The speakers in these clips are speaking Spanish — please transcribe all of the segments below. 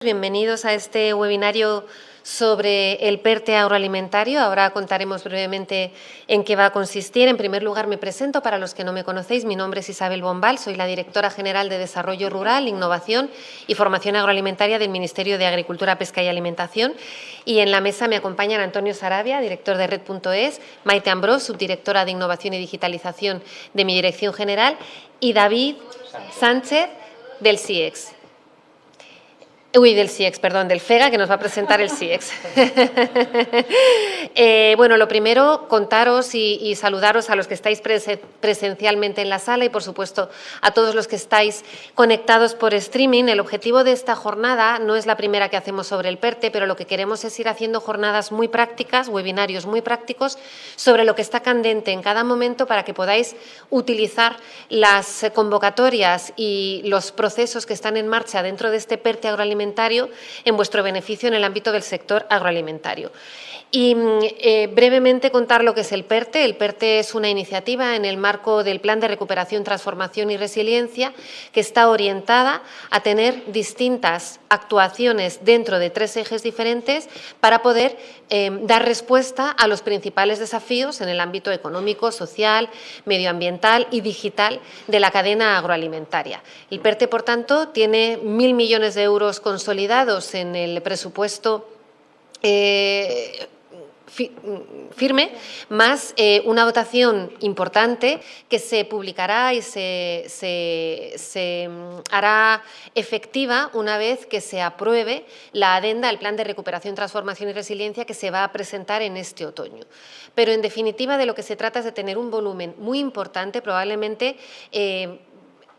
Bienvenidos a este webinario sobre el PERTE agroalimentario. Ahora contaremos brevemente en qué va a consistir. En primer lugar, me presento para los que no me conocéis. Mi nombre es Isabel Bombal, soy la Directora General de Desarrollo Rural, Innovación y Formación Agroalimentaria del Ministerio de Agricultura, Pesca y Alimentación. Y en la mesa me acompañan Antonio Sarabia, director de Red.es, Maite Ambrós, subdirectora de Innovación y Digitalización de mi Dirección General, y David Sánchez, del CIEX. Del FEGA, que nos va a presentar el CIEX. Bueno, lo primero, contaros y saludaros a los que estáis presencialmente en la sala y, por supuesto, a todos los que estáis conectados por streaming. El objetivo de esta jornada no es la primera que hacemos sobre el PERTE, pero lo que queremos es ir haciendo jornadas muy prácticas, webinarios muy prácticos, sobre lo que está candente en cada momento para que podáis utilizar las convocatorias y los procesos que están en marcha dentro de este PERTE agroalimentario en vuestro beneficio en el ámbito del sector agroalimentario. Y brevemente contar lo que es el PERTE. El PERTE es una iniciativa en el marco del Plan de Recuperación, Transformación y Resiliencia que está orientada a tener distintas actuaciones dentro de 3 ejes diferentes para poder dar respuesta a los principales desafíos en el ámbito económico, social, medioambiental y digital de la cadena agroalimentaria. El PERTE, por tanto, tiene 1.000 millones de euros consolidados en el presupuesto firme, más una dotación importante que se publicará y se hará efectiva una vez que se apruebe la adenda, el Plan de Recuperación, Transformación y Resiliencia que se va a presentar en este otoño. Pero, en definitiva, de lo que se trata es de tener un volumen muy importante, probablemente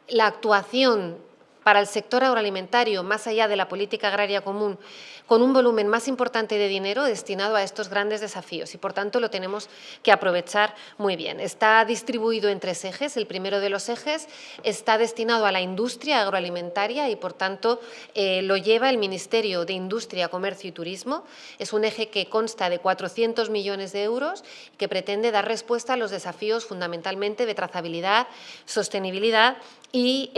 la actuación para el sector agroalimentario, más allá de la política agraria común, con un volumen más importante de dinero destinado a estos grandes desafíos y, por tanto, lo tenemos que aprovechar muy bien. Está distribuido en 3 ejes. El primero de los ejes está destinado a la industria agroalimentaria y, por tanto, lo lleva el Ministerio de Industria, Comercio y Turismo. Es un eje que consta de 400 millones de euros y que pretende dar respuesta a los desafíos fundamentalmente de trazabilidad, sostenibilidad y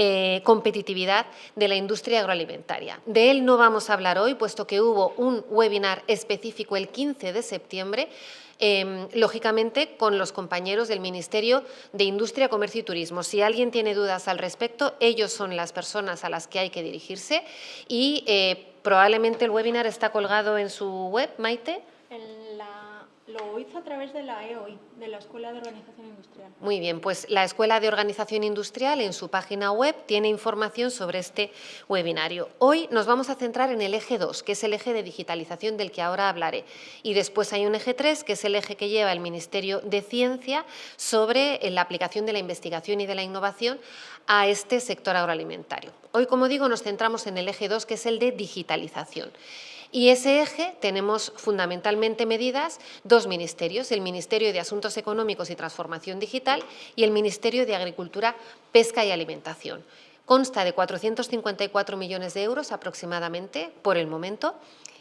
competitividad de la industria agroalimentaria. De él no vamos a hablar hoy, puesto que hubo un webinar específico el 15 de septiembre, lógicamente con los compañeros del Ministerio de Industria, Comercio y Turismo. Si alguien tiene dudas al respecto, ellos son las personas a las que hay que dirigirse y probablemente el webinar está colgado en su web, Maite. Lo hizo a través de la EOI, de la Escuela de Organización Industrial. Muy bien, pues la Escuela de Organización Industrial en su página web tiene información sobre este webinario. Hoy nos vamos a centrar en el eje 2, que es el eje de digitalización del que ahora hablaré. Y después hay un eje 3, que es el eje que lleva el Ministerio de Ciencia sobre la aplicación de la investigación y de la innovación a este sector agroalimentario. Hoy, como digo, nos centramos en el eje 2, que es el de digitalización. Y ese eje tenemos fundamentalmente medidas 2 ministerios, el Ministerio de Asuntos Económicos y Transformación Digital y el Ministerio de Agricultura, Pesca y Alimentación. Consta de 454 millones de euros aproximadamente por el momento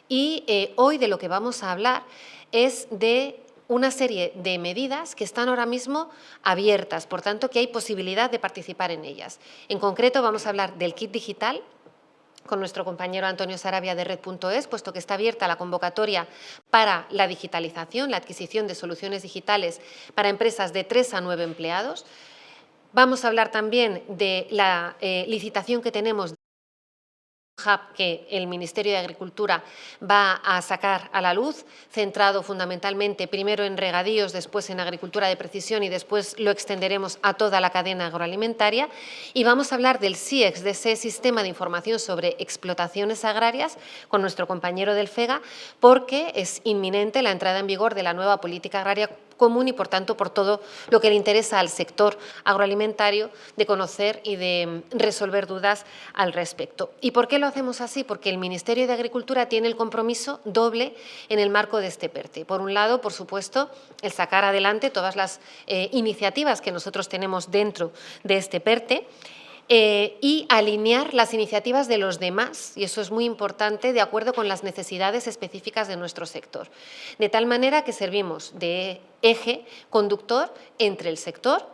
y hoy de lo que vamos a hablar es de una serie de medidas que están ahora mismo abiertas, por tanto que hay posibilidad de participar en ellas. En concreto vamos a hablar del kit digital, con nuestro compañero Antonio Sarabia de Red.es, puesto que está abierta la convocatoria para la digitalización, la adquisición de soluciones digitales para empresas de 3 a 9 empleados. Vamos a hablar también de la licitación que tenemos hub que el Ministerio de Agricultura va a sacar a la luz, centrado fundamentalmente primero en regadíos, después en agricultura de precisión y después lo extenderemos a toda la cadena agroalimentaria. Y vamos a hablar del SIEX, de ese sistema de información sobre explotaciones agrarias, con nuestro compañero del FEGA, porque es inminente la entrada en vigor de la nueva política agraria común y, por tanto, por todo lo que le interesa al sector agroalimentario de conocer y de resolver dudas al respecto. ¿Y por qué lo hacemos así? Porque el Ministerio de Agricultura tiene el compromiso doble en el marco de este PERTE. Por un lado, por supuesto, el sacar adelante todas las iniciativas que nosotros tenemos dentro de este PERTE, y alinear las iniciativas de los demás, y eso es muy importante, de acuerdo con las necesidades específicas de nuestro sector. De tal manera que servimos de eje conductor entre el sector,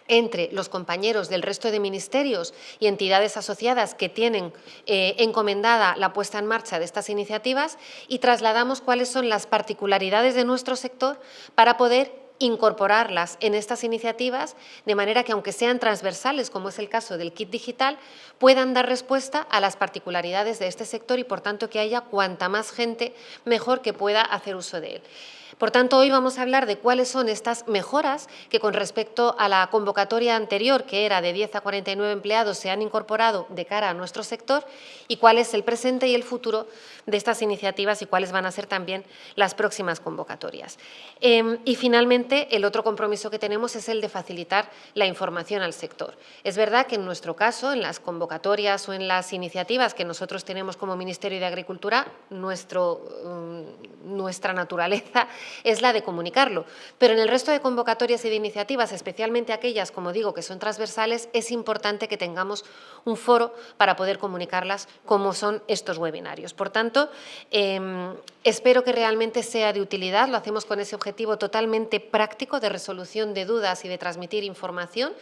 entre los compañeros del resto de ministerios y entidades asociadas que tienen encomendada la puesta en marcha de estas iniciativas y trasladamos cuáles son las particularidades de nuestro sector para poder incorporarlas en estas iniciativas de manera que, aunque sean transversales, como es el caso del kit digital, puedan dar respuesta a las particularidades de este sector y, por tanto, que haya cuanta más gente mejor que pueda hacer uso de él. Por tanto, hoy vamos a hablar de cuáles son estas mejoras que, con respecto a la convocatoria anterior, que era de 10 a 49 empleados, se han incorporado de cara a nuestro sector y cuál es el presente y el futuro de estas iniciativas y cuáles van a ser también las próximas convocatorias. Y, finalmente, el otro compromiso que tenemos es el de facilitar la información al sector. Es verdad que, en nuestro caso, en las convocatorias o en las iniciativas que nosotros tenemos como Ministerio de Agricultura, nuestra naturaleza es la de comunicarlo. Pero en el resto de convocatorias y de iniciativas, especialmente aquellas, como digo, que son transversales, es importante que tengamos un foro para poder comunicarlas, como son estos webinarios. Por tanto, espero que realmente sea de utilidad. Lo hacemos con ese objetivo totalmente práctico de resolución de dudas y de transmitir información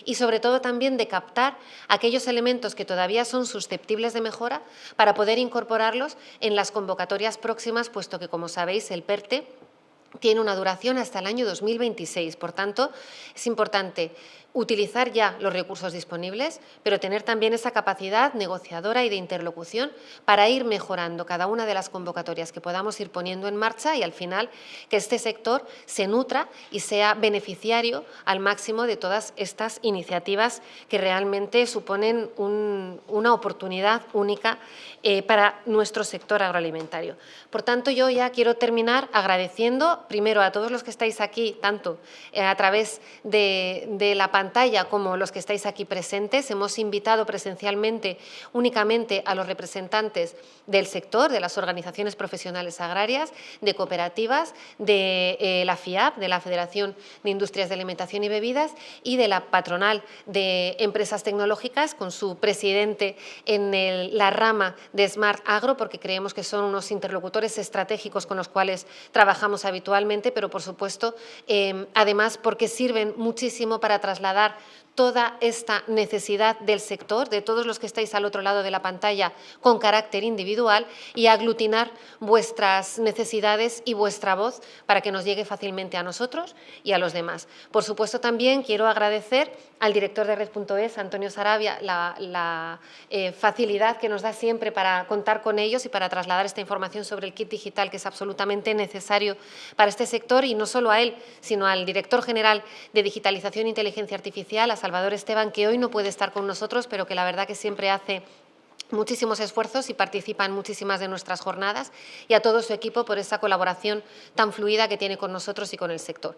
y, sobre todo, también de captar aquellos elementos que todavía son susceptibles de mejora para poder incorporarlos en las convocatorias próximas, puesto que, como sabéis, el PERTE tiene una duración hasta el año 2026. Por tanto, es importante utilizar ya los recursos disponibles, pero tener también esa capacidad negociadora y de interlocución para ir mejorando cada una de las convocatorias que podamos ir poniendo en marcha y, al final, que este sector se nutra y sea beneficiario al máximo de todas estas iniciativas que realmente suponen una oportunidad única para nuestro sector agroalimentario. Por tanto, yo ya quiero terminar agradeciendo primero a todos los que estáis aquí, tanto a través de la pantalla como los que estáis aquí presentes. Hemos invitado presencialmente únicamente a los representantes del sector, de las organizaciones profesionales agrarias, de cooperativas, de la FIAB, de la Federación de Industrias de Alimentación y Bebidas, y de la patronal de empresas tecnológicas, con su presidente en la rama de Smart Agro, porque creemos que son unos interlocutores estratégicos con los cuales trabajamos habitualmente, pero, por supuesto, además porque sirven muchísimo para trasladar toda esta necesidad del sector, de todos los que estáis al otro lado de la pantalla, con carácter individual, y aglutinar vuestras necesidades y vuestra voz para que nos llegue fácilmente a nosotros y a los demás. Por supuesto, también quiero agradecer al director de Red.es, Antonio Sarabia, la facilidad que nos da siempre para contar con ellos y para trasladar esta información sobre el kit digital, que es absolutamente necesario para este sector, y no solo a él, sino al director general de Digitalización e Inteligencia Artificial, a Salvador Esteban, que hoy no puede estar con nosotros, pero que la verdad que siempre hace muchísimos esfuerzos y participa en muchísimas de nuestras jornadas, y a todo su equipo por esa colaboración tan fluida que tiene con nosotros y con el sector.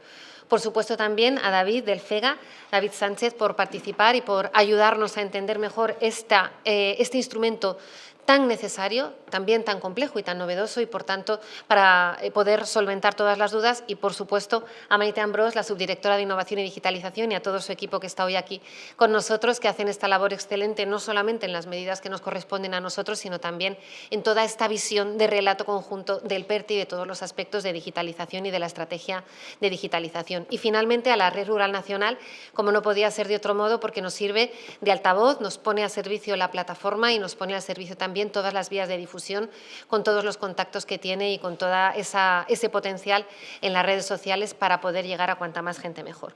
Por supuesto, también a David del FEGA, David Sánchez, por participar y por ayudarnos a entender mejor este instrumento tan necesario, también tan complejo y tan novedoso, y, por tanto, para poder solventar todas las dudas. Y, por supuesto, a Maite Ambrós, la subdirectora de Innovación y Digitalización, y a todo su equipo que está hoy aquí con nosotros, que hacen esta labor excelente, no solamente en las medidas que nos corresponden a nosotros, sino también en toda esta visión de relato conjunto del PERTE y de todos los aspectos de digitalización y de la estrategia de digitalización. Y, finalmente, a la Red Rural Nacional, como no podía ser de otro modo, porque nos sirve de altavoz, nos pone a servicio la plataforma y nos pone al servicio también todas las vías de difusión, con todos los contactos que tiene y con todo ese potencial en las redes sociales para poder llegar a cuanta más gente mejor.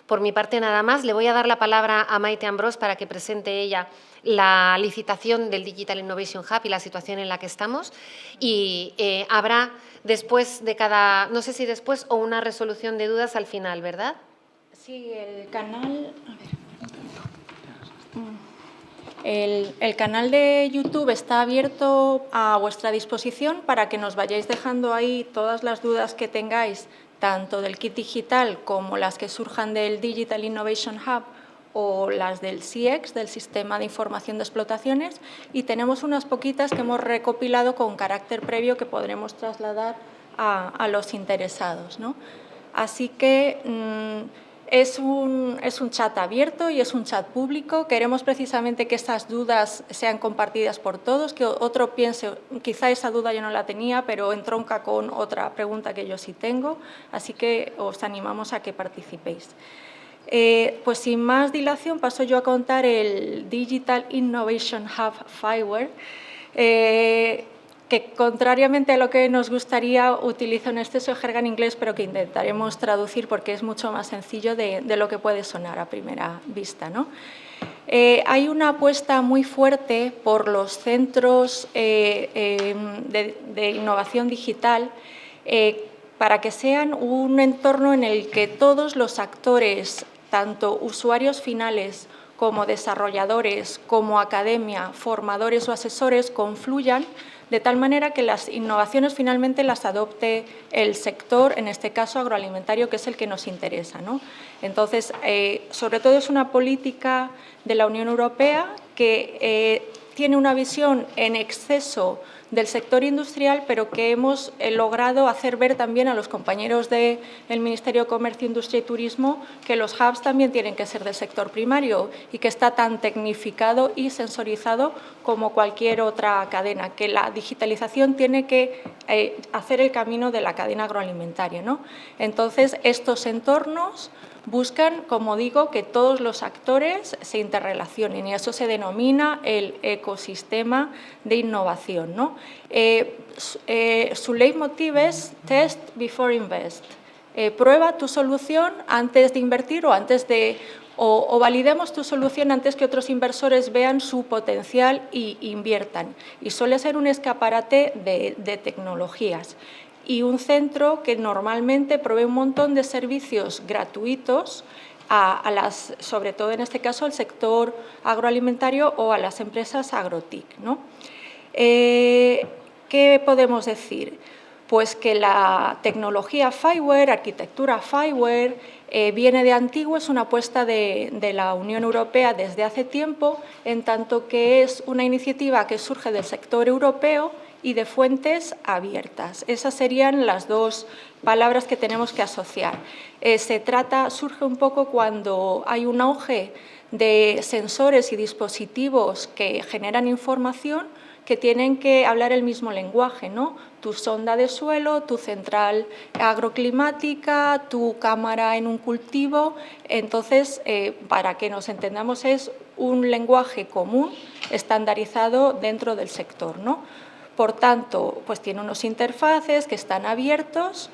Por mi parte, nada más. Le voy a dar la palabra a Maite Ambrós para que presente ella la licitación del Digital Innovation Hub y la situación en la que estamos. Y habrá después de cada, no sé si después o una resolución de dudas al final, ¿verdad? Sí, el canal... A ver. El canal de YouTube está abierto a vuestra disposición para que nos vayáis dejando ahí todas las dudas que tengáis, tanto del kit digital como las que surjan del Digital Innovation Hub o las del SIEX, del Sistema de Información de Explotaciones, y tenemos unas poquitas que hemos recopilado con carácter previo que podremos trasladar a los interesados, ¿no? Así que es un chat abierto y es un chat público. Queremos precisamente que estas dudas sean compartidas por todos, que otro piense, quizá esa duda yo no la tenía, pero entronca con otra pregunta que yo sí tengo, así que os animamos a que participéis. Pues sin más dilación paso yo a contar el Digital Innovation Hub FIWARE, que contrariamente a lo que nos gustaría utiliza un exceso de jerga en inglés, pero que intentaremos traducir porque es mucho más sencillo de lo que puede sonar a primera vista, ¿no? Hay una apuesta muy fuerte por los centros de innovación digital para que sean un entorno en el que todos los actores, tanto usuarios finales como desarrolladores, como academia, formadores o asesores, confluyan de tal manera que las innovaciones finalmente las adopte el sector, en este caso agroalimentario, que es el que nos interesa, ¿no? Entonces, sobre todo es una política de la Unión Europea que tiene una visión en exceso del sector industrial, pero que hemos logrado hacer ver también a los compañeros del Ministerio de Comercio, Industria y Turismo que los hubs también tienen que ser del sector primario y que está tan tecnificado y sensorizado como cualquier otra cadena, que la digitalización tiene que hacer el camino de la cadena agroalimentaria, ¿no? Entonces, estos entornos buscan, como digo, que todos los actores se interrelacionen y eso se denomina el ecosistema de innovación, ¿no? Su leitmotiv es Test Before Invest. Prueba tu solución antes de invertir o antes de... O validemos tu solución antes que otros inversores vean su potencial y inviertan. Y suele ser un escaparate de tecnologías. Y un centro que normalmente provee un montón de servicios gratuitos sobre todo en este caso al sector agroalimentario o a las empresas agrotic, ¿no? ¿Qué podemos decir? Pues que la tecnología FIWARE, arquitectura FIWARE, viene de antiguo, es una apuesta de la Unión Europea desde hace tiempo, en tanto que es una iniciativa que surge del sector europeo y de fuentes abiertas. Esas serían las dos palabras que tenemos que asociar. Surge un poco cuando hay un auge de sensores y dispositivos que generan información que tienen que hablar el mismo lenguaje, ¿no? Tu sonda de suelo, tu central agroclimática, tu cámara en un cultivo. Entonces, para que nos entendamos, es un lenguaje común, estandarizado dentro del sector, ¿no? Por tanto, pues tiene unos interfaces que están abiertos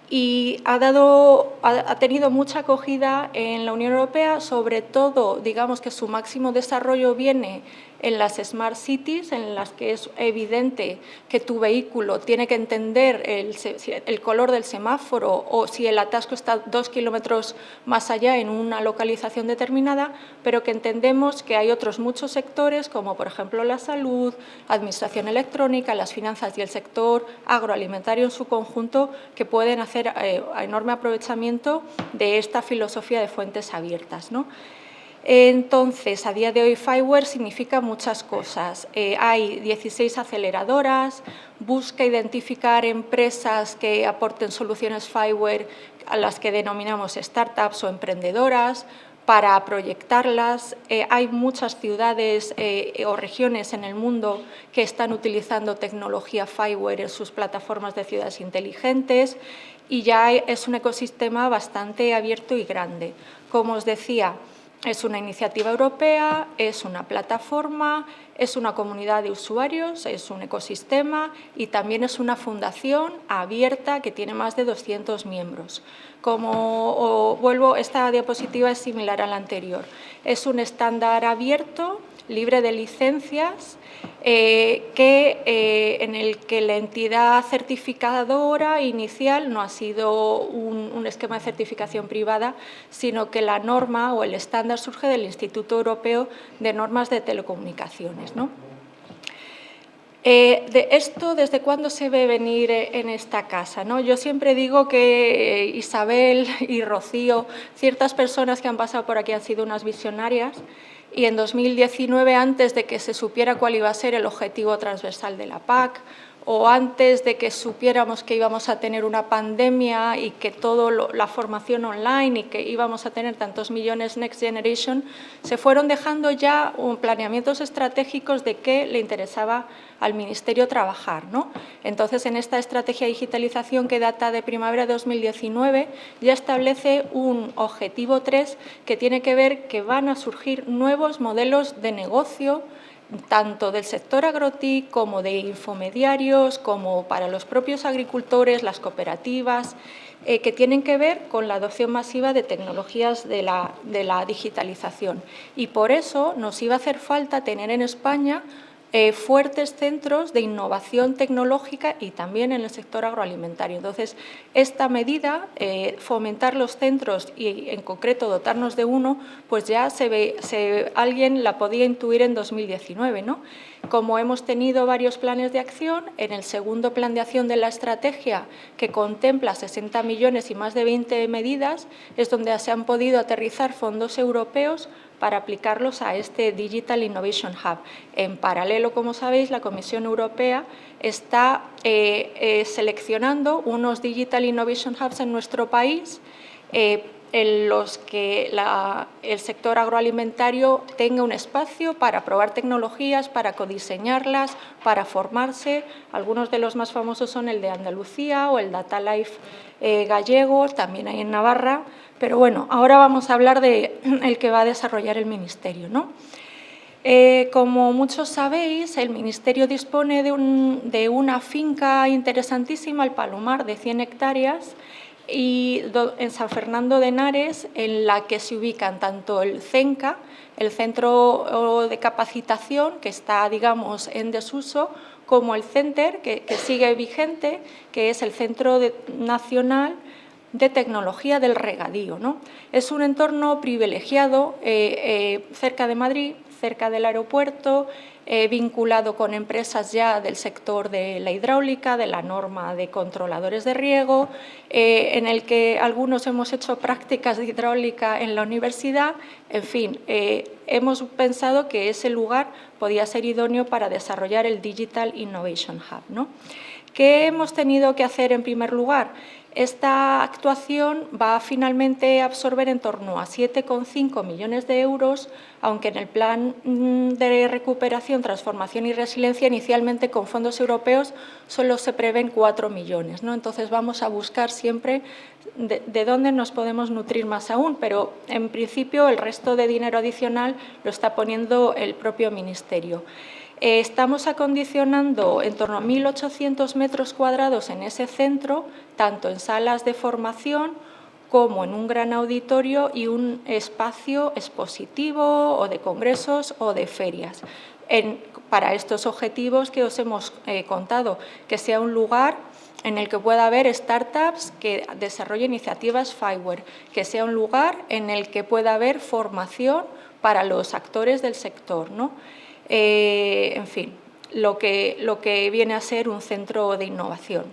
y ha tenido mucha acogida en la Unión Europea, sobre todo, digamos que su máximo desarrollo viene en las Smart Cities, en las que es evidente que tu vehículo tiene que entender el color del semáforo o si el atasco está 2 kilómetros más allá en una localización determinada, pero que entendemos que hay otros muchos sectores, como por ejemplo la salud, administración electrónica, las finanzas y el sector agroalimentario en su conjunto, que pueden hacer enorme aprovechamiento de esta filosofía de fuentes abiertas, ¿no? Entonces, a día de hoy FIWARE significa muchas cosas. Hay 16 aceleradoras, busca identificar empresas que aporten soluciones FIWARE a las que denominamos startups o emprendedoras, para proyectarlas. Hay muchas ciudades o regiones en el mundo que están utilizando tecnología FIWARE en sus plataformas de ciudades inteligentes y ya es un ecosistema bastante abierto y grande. Como os decía, es una iniciativa europea, es una plataforma, es una comunidad de usuarios, es un ecosistema y también es una fundación abierta que tiene más de 200 miembros. Esta diapositiva es similar a la anterior. Es un estándar abierto, libre de licencias, en el que la entidad certificadora inicial no ha sido un esquema de certificación privada, sino que la norma o el estándar surge del Instituto Europeo de Normas de Telecomunicaciones, ¿no? De esto, ¿desde cuándo se ve venir en esta casa, ¿no? Yo siempre digo que Isabel y Rocío, ciertas personas que han pasado por aquí han sido unas visionarias, y en 2019, antes de que se supiera cuál iba a ser el objetivo transversal de la PAC o antes de que supiéramos que íbamos a tener una pandemia y que toda la formación online y que íbamos a tener tantos millones Next Generation, se fueron dejando ya planeamientos estratégicos de qué le interesaba al Ministerio trabajar, ¿no? Entonces, en esta estrategia de digitalización que data de primavera de 2019, ya establece un objetivo 3 que tiene que ver que van a surgir nuevos modelos de negocio, tanto del sector agrotic como de infomediarios, como para los propios agricultores, las cooperativas, que tienen que ver con la adopción masiva de tecnologías de la digitalización. Y por eso nos iba a hacer falta tener en España fuertes centros de innovación tecnológica y también en el sector agroalimentario. Entonces, esta medida, fomentar los centros y en concreto dotarnos de uno, pues ya alguien la podía intuir en 2019, ¿no? Como hemos tenido varios planes de acción, en el segundo plan de acción de la estrategia, que contempla 60 millones y más de 20 medidas, es donde se han podido aterrizar fondos europeos para aplicarlos a este Digital Innovation Hub. En paralelo, como sabéis, la Comisión Europea está seleccionando unos Digital Innovation Hubs en nuestro país en los que el sector agroalimentario tenga un espacio para probar tecnologías, para codiseñarlas, para formarse. Algunos de los más famosos son el de Andalucía o el Data Life gallego, también hay en Navarra. Pero bueno, ahora vamos a hablar del que va a desarrollar el Ministerio, ¿no? Como muchos sabéis, el Ministerio dispone de una finca interesantísima, el Palomar, de 100 hectáreas, y en San Fernando de Henares, en la que se ubican tanto el CENCA, el Centro de Capacitación, que está, digamos, en desuso, como el CENTER, que sigue vigente, que es el Centro Nacional de Tecnología del Regadío, ¿no? Es un entorno privilegiado cerca de Madrid, cerca del aeropuerto, vinculado con empresas ya del sector de la hidráulica, de la norma de controladores de riego, en el que algunos hemos hecho prácticas de hidráulica en la universidad. En fin, hemos pensado que ese lugar podía ser idóneo para desarrollar el Digital Innovation Hub, ¿no? ¿Qué hemos tenido que hacer en primer lugar? Esta actuación va a finalmente absorber en torno a 7,5 millones de euros, aunque en el plan de recuperación, transformación y resiliencia inicialmente con fondos europeos solo se prevén 4 millones, ¿no? Entonces vamos a buscar siempre de dónde nos podemos nutrir más aún, pero en principio el resto de dinero adicional lo está poniendo el propio Ministerio. Estamos acondicionando en torno a 1.800 metros cuadrados en ese centro, tanto en salas de formación como en un gran auditorio y un espacio expositivo o de congresos o de ferias. Para estos objetivos que os hemos contado, que sea un lugar en el que pueda haber startups que desarrollen iniciativas FIWARE, que sea un lugar en el que pueda haber formación para los actores del sector, ¿no? En fin, lo que viene a ser un centro de innovación.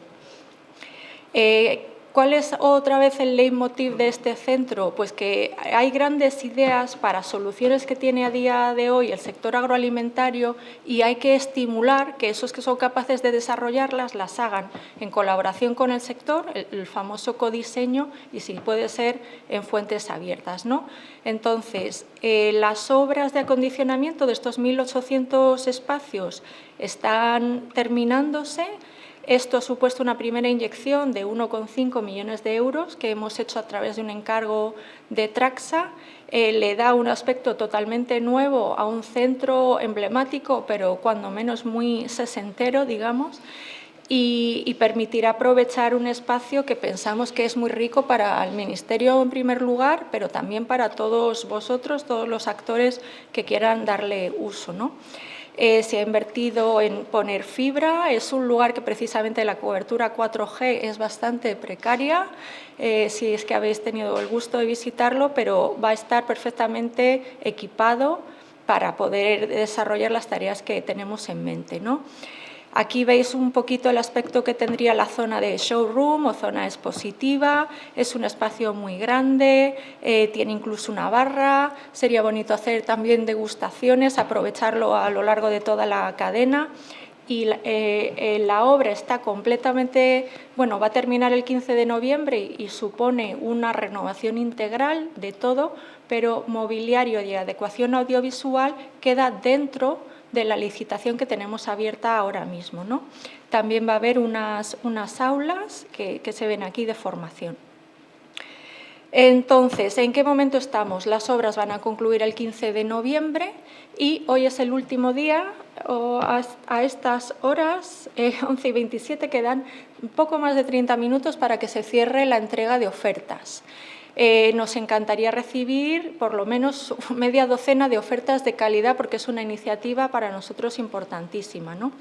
¿Cuál es otra vez el leitmotiv de este centro? Pues que hay grandes ideas para soluciones que tiene a día de hoy el sector agroalimentario y hay que estimular que esos que son capaces de desarrollarlas las hagan en colaboración con el sector, el famoso codiseño, y si puede ser en fuentes abiertas, ¿no? Entonces, las obras de acondicionamiento de estos 1.800 espacios están terminándose. Esto ha supuesto una primera inyección de 1,5 millones de euros que hemos hecho a través de un encargo de Traxa. Le da un aspecto totalmente nuevo a un centro emblemático, pero cuando menos muy sesentero, digamos, y permitirá aprovechar un espacio que pensamos que es muy rico para el Ministerio en primer lugar, pero también para todos vosotros, todos los actores que quieran darle uso, ¿no? Se ha invertido en poner fibra, es un lugar que precisamente la cobertura 4G es bastante precaria, si es que habéis tenido el gusto de visitarlo, pero va a estar perfectamente equipado para poder desarrollar las tareas que tenemos en mente, ¿no? Aquí veis un poquito el aspecto que tendría la zona de showroom o zona expositiva. Es un espacio muy grande, tiene incluso una barra. Sería bonito hacer también degustaciones, aprovecharlo a lo largo de toda la cadena. y la obra está completamente, bueno, va a terminar el 15 de noviembre y supone una renovación integral de todo, pero mobiliario y adecuación audiovisual queda dentro de la licitación que tenemos abierta ahora mismo, ¿no? También va a haber unas aulas que se ven aquí de formación. Entonces, ¿en qué momento estamos? Las obras van a concluir el 15 de noviembre y hoy es el último día. A estas horas, 11:27, quedan un poco más de 30 minutos para que se cierre la entrega de ofertas. Nos encantaría recibir por lo menos media docena de ofertas de calidad porque es una iniciativa para nosotros importantísima, ¿no?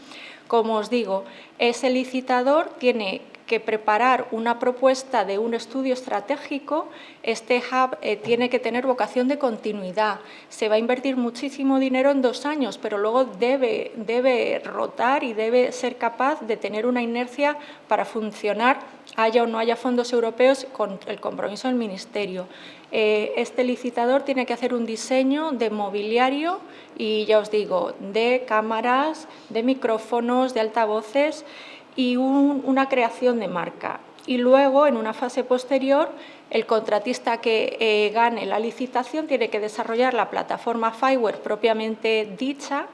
Como os digo, ese licitador tiene que preparar una propuesta de un estudio estratégico. Este hub tiene que tener vocación de continuidad. Se va a invertir muchísimo dinero en 2 años, pero luego debe rotar y debe ser capaz de tener una inercia para funcionar, haya o no haya fondos europeos, con el compromiso del Ministerio. Este licitador tiene que hacer un diseño de mobiliario y, ya os digo, de cámaras, de micrófonos, de altavoces y una creación de marca. Y luego, en una fase posterior, el contratista que gane la licitación tiene que desarrollar la plataforma Fireware propiamente dicha,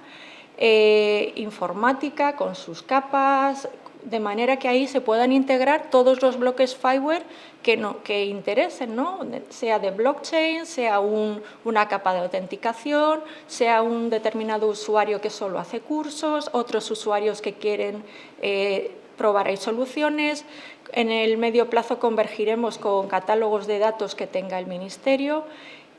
informática, con sus capas, de manera que ahí se puedan integrar todos los bloques Fireware que interesen, ¿no? Sea de blockchain, sea una capa de autenticación, sea un determinado usuario que solo hace cursos, otros usuarios que quieren probar ahí soluciones. En el medio plazo convergiremos con catálogos de datos que tenga el Ministerio.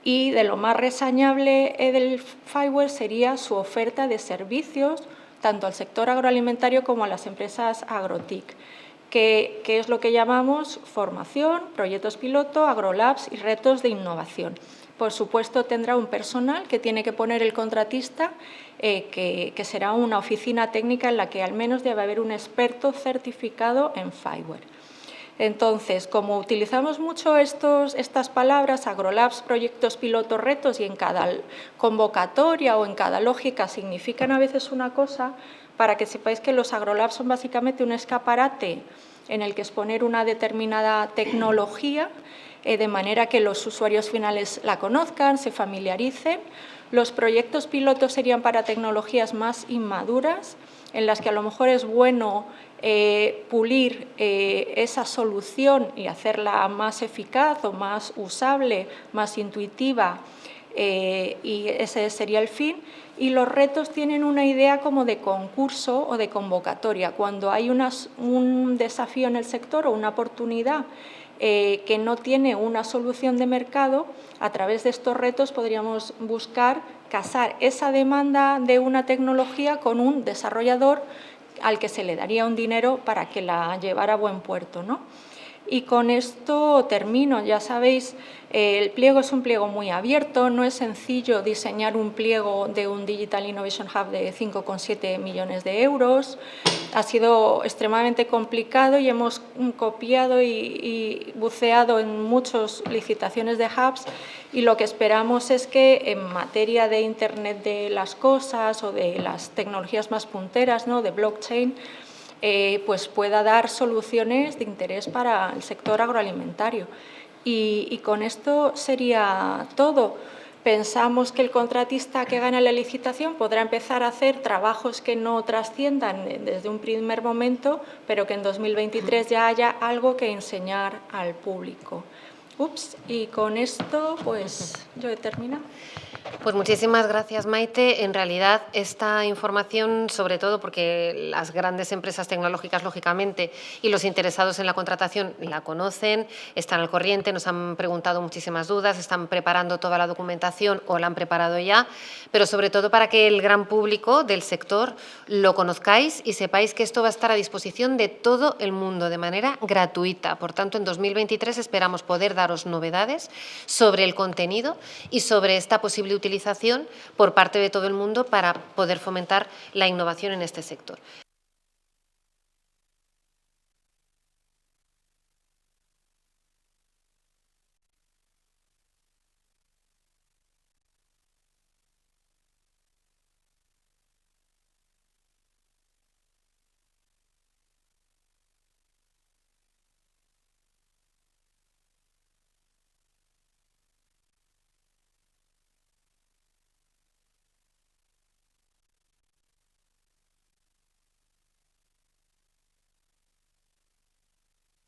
Y de lo más reseñable del Fireware sería su oferta de servicios tanto al sector agroalimentario como a las empresas agrotic, que es lo que llamamos formación, proyectos piloto, agrolabs y retos de innovación. Por supuesto, tendrá un personal que tiene que poner el contratista, que será una oficina técnica en la que al menos debe haber un experto certificado en Fireware. Entonces, como utilizamos mucho estas palabras, agrolabs, proyectos, pilotos, retos, y en cada convocatoria o en cada lógica significan a veces una cosa, para que sepáis que los agrolabs son básicamente un escaparate en el que exponer una determinada tecnología, de manera que los usuarios finales la conozcan, se familiaricen. Los proyectos pilotos serían para tecnologías más inmaduras, en las que a lo mejor es bueno pulir esa solución y hacerla más eficaz o más usable, más intuitiva, y ese sería el fin. Y los retos tienen una idea como de concurso o de convocatoria. Cuando hay un desafío en el sector o una oportunidad que no tiene una solución de mercado, a través de estos retos podríamos buscar casar esa demanda de una tecnología con un desarrollador al que se le daría un dinero para que la llevara a buen puerto, ¿no? Y con esto termino. Ya sabéis, el pliego es un pliego muy abierto, no es sencillo diseñar un pliego de un Digital Innovation Hub de 5,7 millones de euros. Ha sido extremadamente complicado y hemos copiado y buceado en muchas licitaciones de hubs, y lo que esperamos es que en materia de Internet de las cosas o de las tecnologías más punteras, ¿no?, de blockchain, pues pueda dar soluciones de interés para el sector agroalimentario. Y con esto sería todo. Pensamos que el contratista que gana la licitación podrá empezar a hacer trabajos que no trasciendan desde un primer momento, pero que en 2023 ya haya algo que enseñar al público. Y con esto pues yo he terminado. Pues muchísimas gracias, Maite. En realidad, esta información, sobre todo porque las grandes empresas tecnológicas, lógicamente, y los interesados en la contratación la conocen, están al corriente, nos han preguntado muchísimas dudas, están preparando toda la documentación o la han preparado ya, pero sobre todo para que el gran público del sector lo conozcáis y sepáis que esto va a estar a disposición de todo el mundo de manera gratuita. Por tanto, en 2023 esperamos poder daros novedades sobre el contenido y sobre esta posible utilización por parte de todo el mundo para poder fomentar la innovación en este sector.